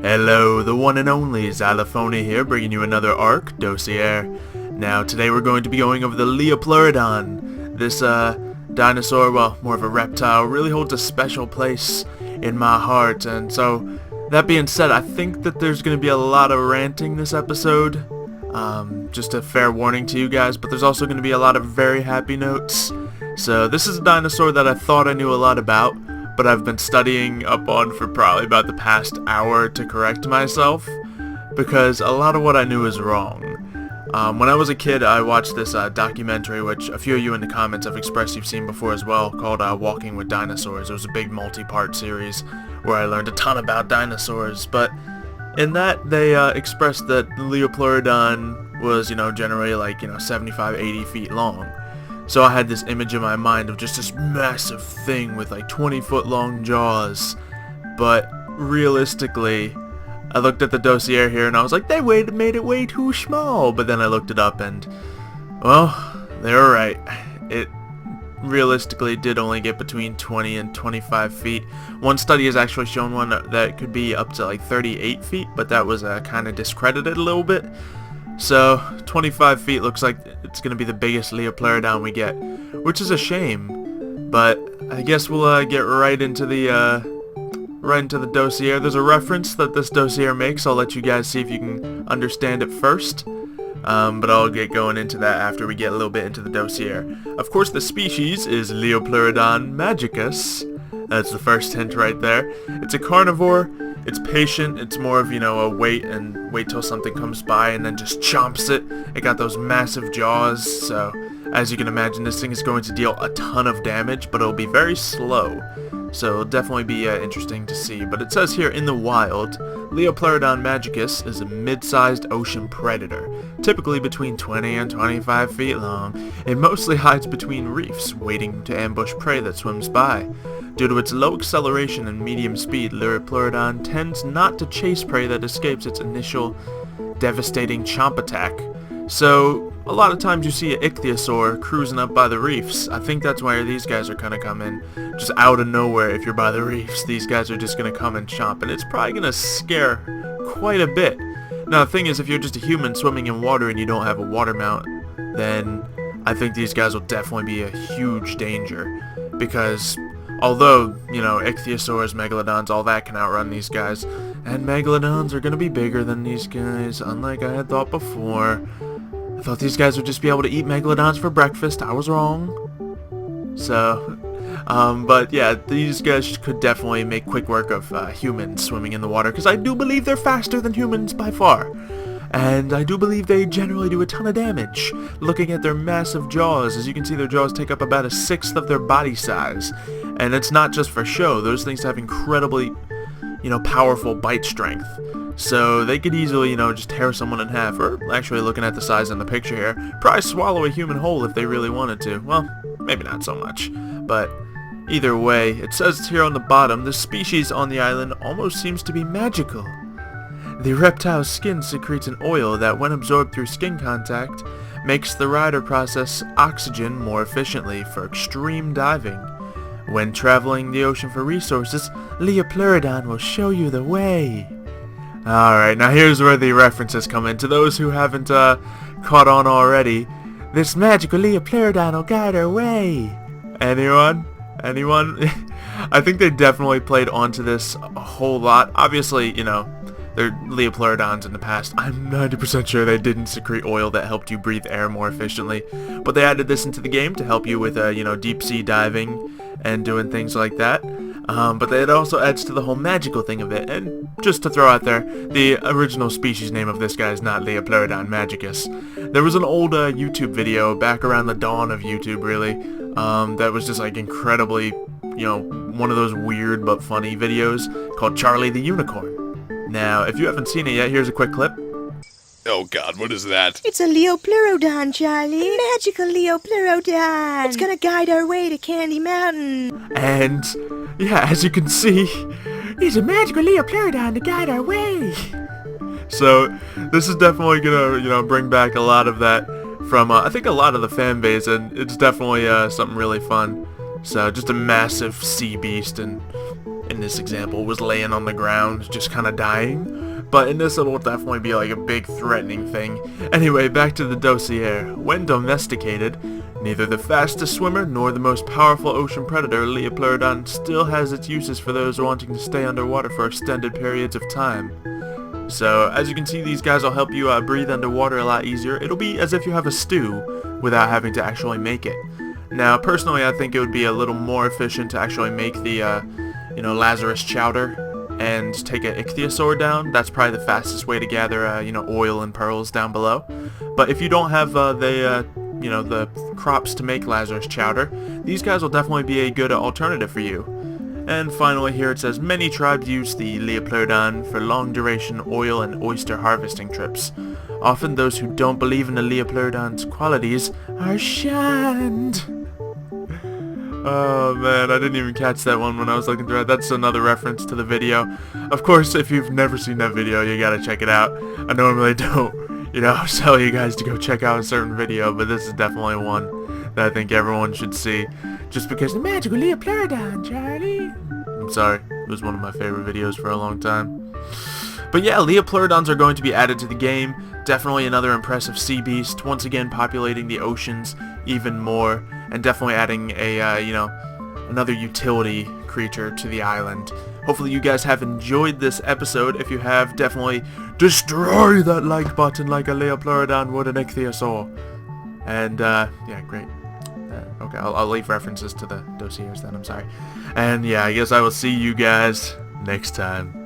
Hello, the one and only Xylophony here, bringing you another ARK, Dossier. Now, today we're going to be going over the Liopleurodon. This, dinosaur, well, more of a reptile, really holds a special place in my heart, and so, that being said, I think that there's going to be a lot of ranting this episode. Just a fair warning to you guys, but there's also going to be a lot of very happy notes. So, this is a dinosaur that I thought I knew a lot about, but I've been studying up on for probably about the past hour to correct myself, because a lot of what I knew is wrong. When I was a kid, I watched this documentary, which a few of you in the comments have expressed you've seen before as well, called Walking with Dinosaurs. It was a big multi-part series where I learned a ton about dinosaurs, but in that they expressed that the Liopleurodon was, generally like, 75, 80 feet long. So I had this image in my mind of just this massive thing with like 20-foot long jaws. But realistically, I looked at the Dossier here and I was like, they made it way too small. But then I looked it up and, well, they were right. It realistically did only get between 20 and 25 feet. One study has actually shown one that could be up to like 38 feet, but that was kind of discredited a little bit. So, 25 feet looks like it's going to be the biggest Liopleurodon we get, which is a shame, but I guess we'll get right into the Dossier. There's a reference that this Dossier makes. I'll let you guys see if you can understand it first, but I'll get going into that after we get a little bit into the Dossier. Of course, the species is Liopleurodon magicus. That's the first hint right there. It's a carnivore. It's patient. It's more of, a wait till something comes by and then just chomps it. It got those massive jaws, so as you can imagine, this thing is going to deal a ton of damage, but it'll be very slow. So it'll definitely be interesting to see. But it says here, in the wild, Liopleurodon magicus is a mid-sized ocean predator, typically between 20 and 25 feet long. It mostly hides between reefs, waiting to ambush prey that swims by. Due to its low acceleration and medium speed, Liopleurodon tends not to chase prey that escapes its initial devastating chomp attack. So, a lot of times you see an ichthyosaur cruising up by the reefs. I think that's where these guys are going to come in. Just out of nowhere, if you're by the reefs, these guys are just going to come and chomp, and it's probably going to scare quite a bit. Now, the thing is, if you're just a human swimming in water and you don't have a water mount, then I think these guys will definitely be a huge danger. Because although, ichthyosaurs, megalodons, all that can outrun these guys, and megalodons are going to be bigger than these guys, unlike I had thought before. I thought these guys would just be able to eat megalodons for breakfast. I was wrong. So, but yeah, these guys could definitely make quick work of humans swimming in the water, because I do believe they're faster than humans by far. And I do believe they generally do a ton of damage. Looking at their massive jaws, as you can see, their jaws take up about 1/6 of their body size. And it's not just for show. Those things have incredibly, powerful bite strength. So they could easily, just tear someone in half, or actually looking at the size in the picture here, probably swallow a human whole if they really wanted to. Well, maybe not so much, but either way, it says here on the bottom, the species on the island almost seems to be magical. The reptile's skin secretes an oil that, when absorbed through skin contact, makes the rider process oxygen more efficiently for extreme diving. When traveling the ocean for resources, Liopleurodon will show you the way. Alright, now here's where the references come in. To those who haven't caught on already, this magical Liopleurodon will guide our way. Anyone? I think they definitely played onto this a whole lot. Obviously, they're Liopleurodons in the past. I'm 90% sure they didn't secrete oil that helped you breathe air more efficiently. But they added this into the game to help you with, deep sea diving and doing things like that. But it also adds to the whole magical thing of it. And just to throw out there, the original species name of this guy is not Liopleurodon magicus. There was an old YouTube video back around the dawn of YouTube, really, that was just like incredibly, one of those weird but funny videos called Charlie the Unicorn. Now, if you haven't seen it yet, here's a quick clip. Oh god, what is that? It's a Liopleurodon, Charlie. A magical Liopleurodon. It's gonna guide our way to Candy Mountain. And, yeah, as you can see, he's a magical Liopleurodon to guide our way. So, this is definitely gonna, bring back a lot of that from, I think, a lot of the fan base, and it's definitely something really fun. So, just a massive sea beast, and in this example, was laying on the ground, just kind of dying. But in this, it'll definitely be like a big threatening thing. Anyway, back to the Dossier. When domesticated, neither the fastest swimmer nor the most powerful ocean predator, Liopleurodon, still has its uses for those wanting to stay underwater for extended periods of time. So, as you can see, these guys will help you breathe underwater a lot easier. It'll be as if you have a stew without having to actually make it. Now, personally, I think it would be a little more efficient to actually make the, Lazarus chowder and take an ichthyosaur down. That's probably the fastest way to gather, oil and pearls down below. But if you don't have the crops to make Lazarus chowder, these guys will definitely be a good alternative for you. And finally here it says, many tribes use the Liopleurodon for long-duration oil and oyster harvesting trips. Often those who don't believe in the Liopleurodon's qualities are shunned. Oh man, I didn't even catch that one when I was looking through it. That's another reference to the video. Of course, if you've never seen that video, you gotta check it out. I normally don't, tell you guys to go check out a certain video, but this is definitely one that I think everyone should see. Just because the magical Liopleurodon, Charlie. I'm sorry, it was one of my favorite videos for a long time. But yeah, Liopleurodons are going to be added to the game. Definitely another impressive sea beast, once again populating the oceans even more, and definitely adding a, another utility creature to the island. Hopefully you guys have enjoyed this episode. If you have, definitely destroy that like button like a Liopleurodon would an ichthyosaur. And, yeah, great. Okay, I'll leave references to the dossiers then, I'm sorry. And yeah, I guess I will see you guys next time.